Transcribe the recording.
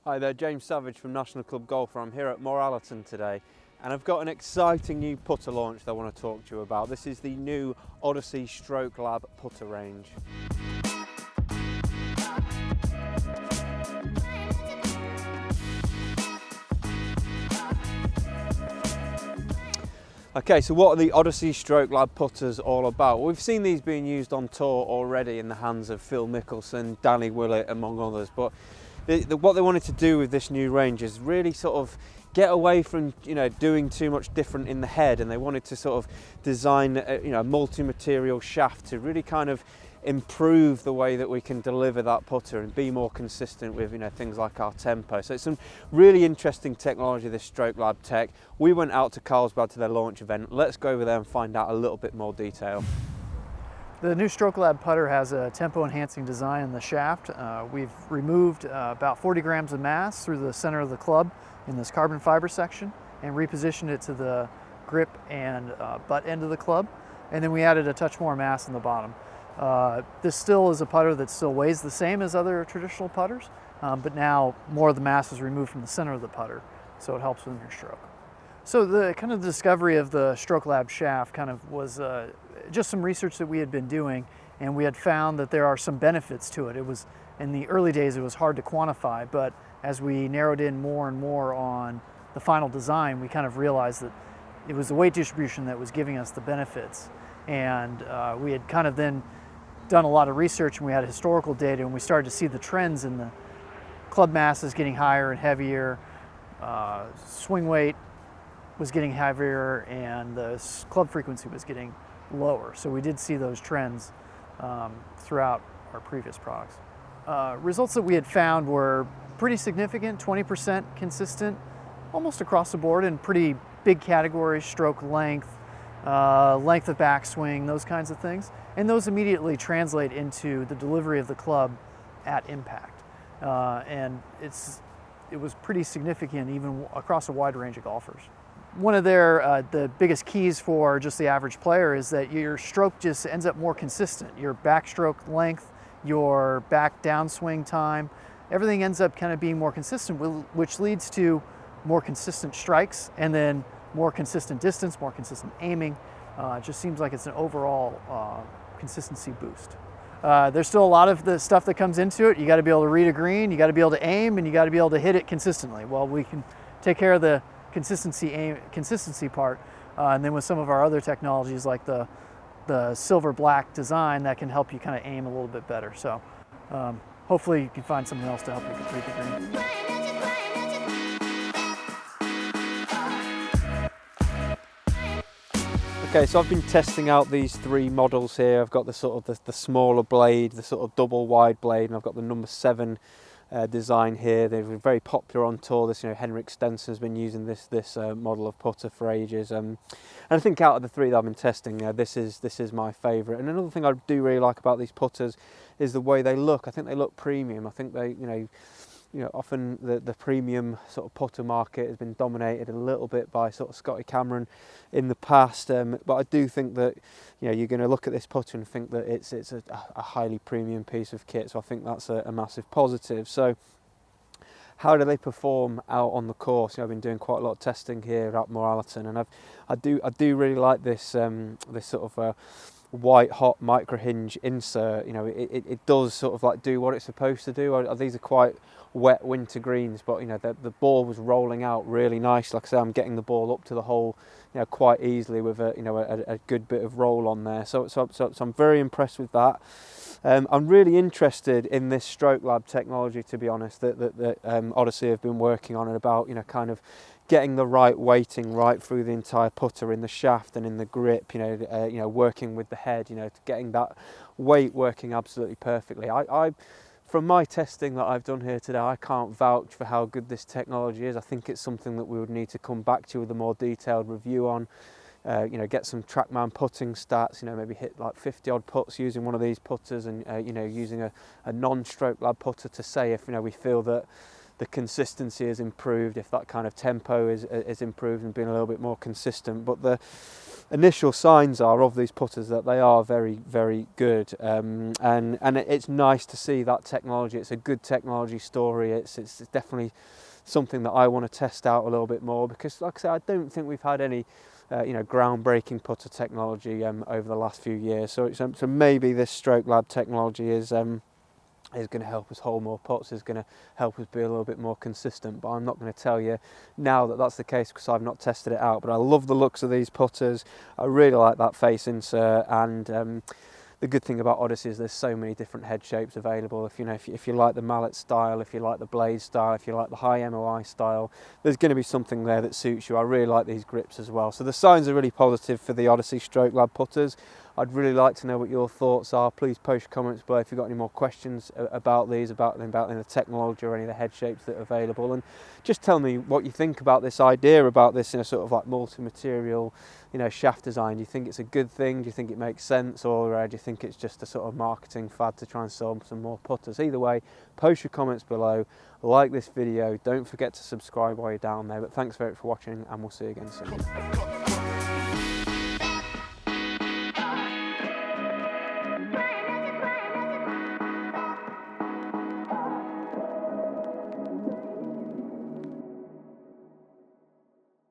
Hi there, James Savage from National Club Golfer. I'm here at Moor Allerton today and I've got an exciting new putter launch that I want to talk to you about. This is the new Odyssey Stroke Lab putter range. Okay, so what are the Odyssey Stroke Lab putters all about? We've seen these being used on tour already in the hands of Phil Mickelson, Danny Willett, among others, but what they wanted to do with this new range is really sort of get away from doing too much different in the head, and they wanted to sort of design a multi-material shaft to really kind of improve the way that we can deliver that putter and be more consistent with things like our tempo. So it's some really interesting technology, this Stroke Lab tech. We went out to Carlsbad to their launch event. Let's go over there and find out a little bit more detail. The new Stroke Lab putter has a tempo enhancing design in the shaft. We've removed about 40 grams of mass through the center of the club in this carbon fiber section and repositioned it to the grip and butt end of the club, and then we added a touch more mass in the bottom. This still is a putter that still weighs the same as other traditional putters, but now more of the mass is removed from the center of the putter, so it helps with your stroke. So the kind of discovery of the Stroke Lab shaft kind of was just some research that we had been doing, and we had found that there are some benefits to it. It was, in the early days, it was hard to quantify, but as we narrowed in more and more on the final design, we kind of realized that it was the weight distribution that was giving us the benefits. And we had kind of then done a lot of research, and we had historical data, and we started to see the trends in the club masses getting higher and heavier, swing weight was getting heavier, and the club frequency was getting lower. So we did see those trends throughout our previous products. Results that we had found were pretty significant, 20% consistent, almost across the board in pretty big categories: stroke length, length of backswing, those kinds of things. And those immediately translate into the delivery of the club at impact. And it was pretty significant even across a wide range of golfers. One of the biggest keys for just the average player is that your stroke just ends up more consistent. Your backstroke length, your back downswing time, everything ends up kind of being more consistent, which leads to more consistent strikes, and then more consistent distance, more consistent aiming. It just seems like it's an overall consistency boost. There's still a lot of the stuff that comes into it. You got to be able to read a green, you got to be able to aim, and you got to be able to hit it consistently. Well, we can take care of the consistency part, and then with some of our other technologies like the silver black design, that can help you kind of aim a little bit better. So hopefully you can find something else to help you complete the green. Okay, so I've been testing out these three models here. I've got the sort of the smaller blade, the sort of double wide blade, and I've got the number 7 design here. They're very popular on tour. This, Henrik Stenson's been using this model of putter for ages. And I think out of the three that I've been testing, this is my favourite. And another thing I do really like about these putters is the way they look. I think they look premium. I think they, often the premium sort of putter market has been dominated a little bit by sort of Scotty Cameron in the past, but I do think that you're going to look at this putter and think that it's a highly premium piece of kit. So I think that's a massive positive. So how do they perform out on the course? I've been doing quite a lot of testing here at Moor Allerton, and I do really like this this sort of white hot micro hinge insert. It does sort of like do what it's supposed to do. These are quite wet winter greens, but the ball was rolling out really nice. Like I say, I'm getting the ball up to the hole quite easily with a good bit of roll on there. So I'm very impressed with that. I'm really interested in this Stroke Lab technology, to be honest, that Odyssey have been working on, and about kind of getting the right weighting right through the entire putter in the shaft and in the grip. Working with the head. Getting that weight working absolutely perfectly. From my testing that I've done here today, I can't vouch for how good this technology is. I think it's something that we would need to come back to with a more detailed review on. Get some TrackMan putting stats, maybe hit like 50 odd putts using one of these putters, and using a non-Stroke Lab putter to say if we feel that the consistency is improved, if that kind of tempo is improved and being a little bit more consistent. But the initial signs are of these putters that they are very, very good, and it's nice to see that technology. It's a good technology story. It's definitely something that I want to test out a little bit more, because like I said, I don't think we've had any groundbreaking putter technology over the last few years. So maybe this Stroke Lab technology is going to help us hole more putts, is going to help us be a little bit more consistent. But I'm not going to tell you now that that's the case, because I've not tested it out. But I love the looks of these putters. I really like that face insert, and the good thing about Odyssey is there's so many different head shapes available. If you like the mallet style, if you like the blade style, if you like the high MOI style, there's going to be something there that suits you. I really like these grips as well. So the signs are really positive for the Odyssey Stroke Lab putters. I'd really like to know what your thoughts are. Please post your comments below if you've got any more questions about these, about the technology or any of the head shapes that are available, and just tell me what you think about this idea, about this sort of like multi-material shaft design. Do you think it's a good thing? Do you think it makes sense, or do you think it's just a sort of marketing fad to try and sell some more putters? Either way, post your comments below, like this video, don't forget to subscribe while you're down there. But thanks very much for watching, and we'll see you again soon.